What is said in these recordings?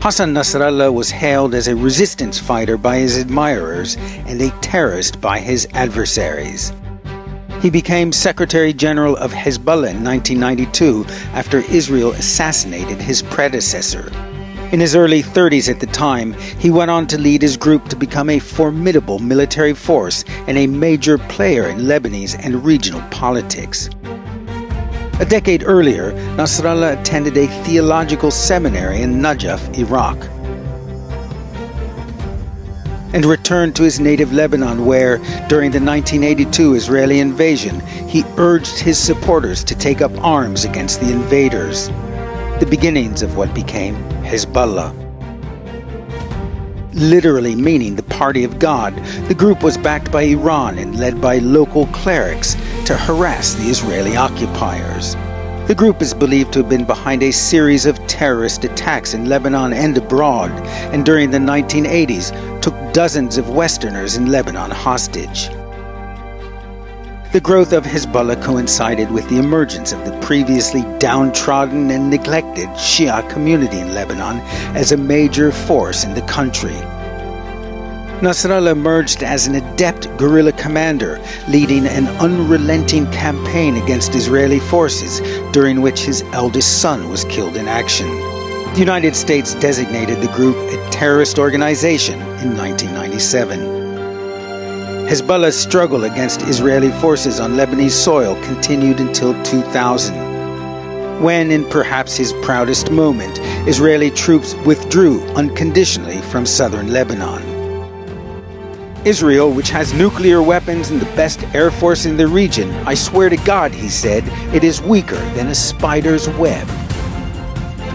Hassan Nasrallah was hailed as a resistance fighter by his admirers and a terrorist by his adversaries. He became Secretary General of Hezbollah in 1992 after Israel assassinated his predecessor. In his early 30s at the time, he went on to lead his group to become a formidable military force and a major player in Lebanese and regional politics. A decade earlier, Nasrallah attended a theological seminary in Najaf, Iraq, and returned to his native Lebanon where, during the 1982 Israeli invasion, he urged his supporters to take up arms against the invaders, the beginnings of what became Hezbollah. Literally meaning the party of God, the group was backed by Iran and led by local clerics to harass the Israeli occupiers. The group is believed to have been behind a series of terrorist attacks in Lebanon and abroad, and during the 1980s took dozens of Westerners in Lebanon hostage. The growth of Hezbollah coincided with the emergence of the previously downtrodden and neglected Shia community in Lebanon as a major force in the country. Nasrallah emerged as an adept guerrilla commander, leading an unrelenting campaign against Israeli forces, during which his eldest son was killed in action. The United States designated the group a terrorist organization in 1997. Hezbollah's struggle against Israeli forces on Lebanese soil continued until 2000, when, in perhaps his proudest moment, Israeli troops withdrew unconditionally from southern Lebanon. Israel, which has nuclear weapons and the best air force in the region, I swear to God, he said, it is weaker than a spider's web.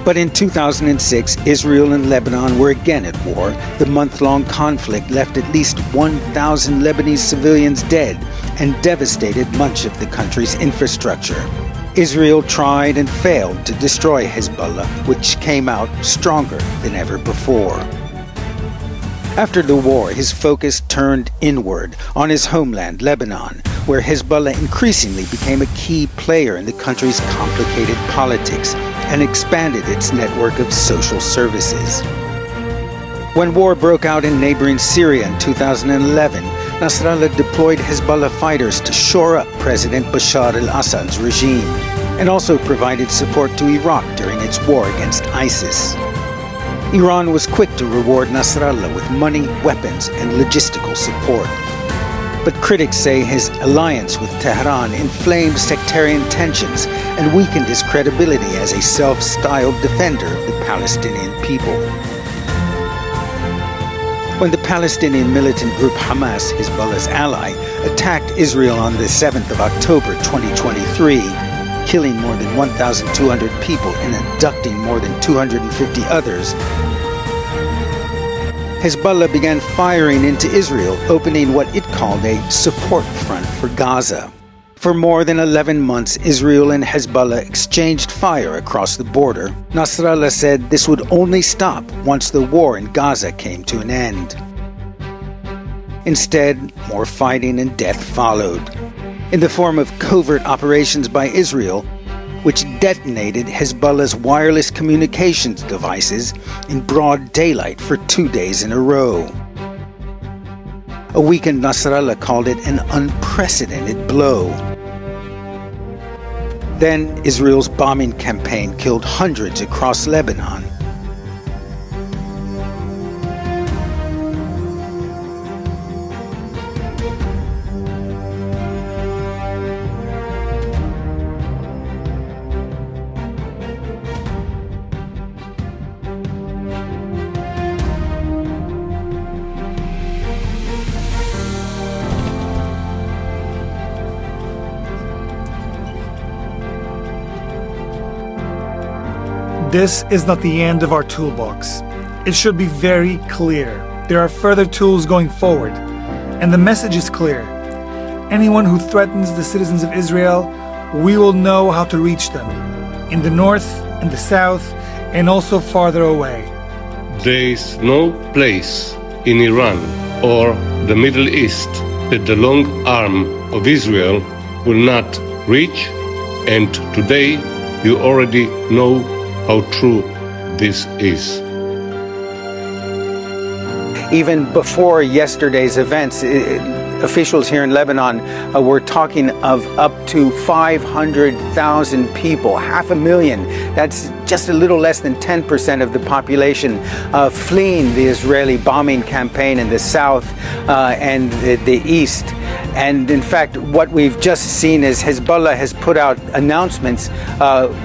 But in 2006, Israel and Lebanon were again at war. The month-long conflict left at least 1,000 Lebanese civilians dead and devastated much of the country's infrastructure. Israel tried and failed to destroy Hezbollah, which came out stronger than ever before. After the war, his focus turned inward on his homeland, Lebanon, where Hezbollah increasingly became a key player in the country's complicated politics and expanded its network of social services. When war broke out in neighboring Syria in 2011, Nasrallah deployed Hezbollah fighters to shore up President Bashar al-Assad's regime, and also provided support to Iraq during its war against ISIS. Iran was quick to reward Nasrallah with money, weapons, and logistical support. But critics say his alliance with Tehran inflamed sectarian tensions and weakened his credibility as a self-styled defender of the Palestinian people. When the Palestinian militant group Hamas, Hezbollah's ally, attacked Israel on the 7th of October 2023, killing more than 1,200 people and abducting more than 250 others, Hezbollah began firing into Israel, opening what it called a support front for Gaza. For more than 11 months, Israel and Hezbollah exchanged fire across the border. Nasrallah said this would only stop once the war in Gaza came to an end. Instead, more fighting and death followed, in the form of covert operations by Israel, which detonated Hezbollah's wireless communications devices in broad daylight for 2 days in a row. A weakened Nasrallah called it an unprecedented blow. Then Israel's bombing campaign killed hundreds across Lebanon. This is not the end of our toolbox. It should be very clear. There are further tools going forward, and the message is clear. Anyone who threatens the citizens of Israel, we will know how to reach them, in the north, in the south, and also farther away. There is no place in Iran or the Middle East that the long arm of Israel will not reach, and today you already know how true this is. Even before yesterday's events, officials here in Lebanon were talking of up to 500,000 people, 500,000. That's just a little less than 10% of the population fleeing the Israeli bombing campaign in the south and the east. And in fact, what we've just seen is Hezbollah has put out announcements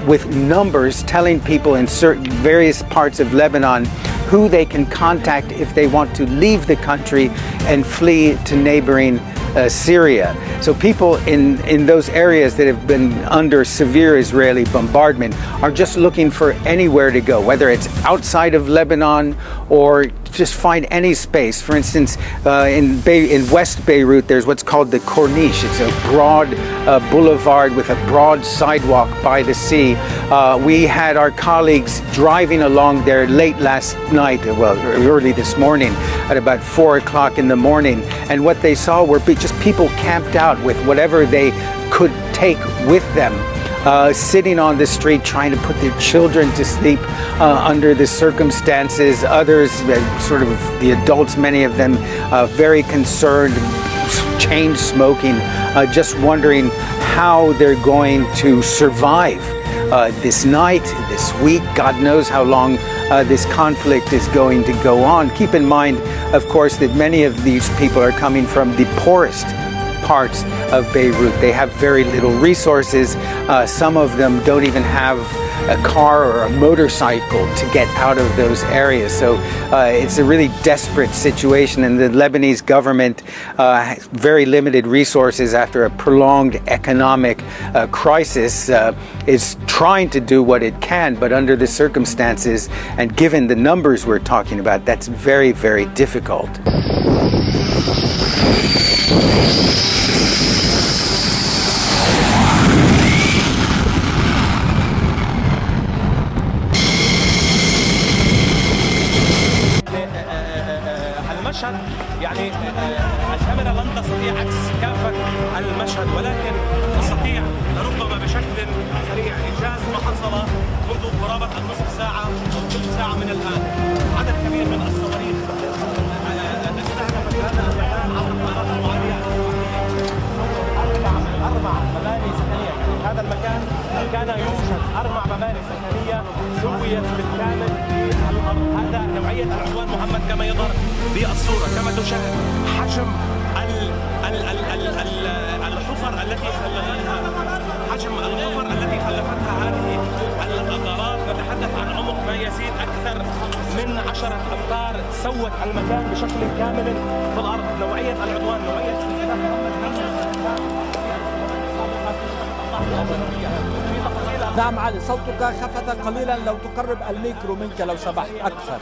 with numbers telling people in certain various parts of Lebanon who they can contact if they want to leave the country and flee to neighboring Syria. So people in those areas that have been under severe Israeli bombardment are just looking for anywhere to go, whether it's outside of Lebanon or just find any space. For instance, in West Beirut, there's what's called the Corniche. It's a broad boulevard with a broad sidewalk by the sea. We had our colleagues driving along there late last night, well, early this morning, at about 4 o'clock in the morning. And what they saw were just people camped out with whatever they could take with them. Sitting on the street trying to put their children to sleep under the circumstances. Others, sort of the adults, many of them very concerned, chain smoking, just wondering how they're going to survive this night, this week. God knows how long this conflict is going to go on. Keep in mind, of course, that many of these people are coming from the poorest parts of Beirut. They have very little resources. Some of them don't even have a car or a motorcycle to get out of those areas. So it's a really desperate situation, and the Lebanese government has very limited resources after a prolonged economic crisis, is trying to do what it can, but under the circumstances and given the numbers we're talking about, that's very, very difficult. يعني الكاميرا لن تستطيع عكس كافة المشهد، ولكن تستطيع ربما بشكل سريع إنجاز ما حصل منذ قرابة النصف ساعة أو ثلث ساعة من الآن. عدد كبير من الصواريخ استهدفت هذا المكان عبر الطائرات المعادية. 4 مباني سكنية، يعني هذا المكان كان يوجد 4 مباني سكنية سويت بالكامل في الأرض. هذا نوعية العدوان محمد كما يظهر بالصورة، كما تشاهد حجم الحفر التي خلفتها، حجم الحفر التي خلفتها هذه الغارات. نتحدث عن عمق ما يزيد أكثر من 10 أمتار، سوت المكان بشكل كامل في الأرض. نوعية العدوان، نوعية استهداف نعم علي، صوتك خفت قليلا، لو تقرب الميكرو منك لو سمحت أكثر.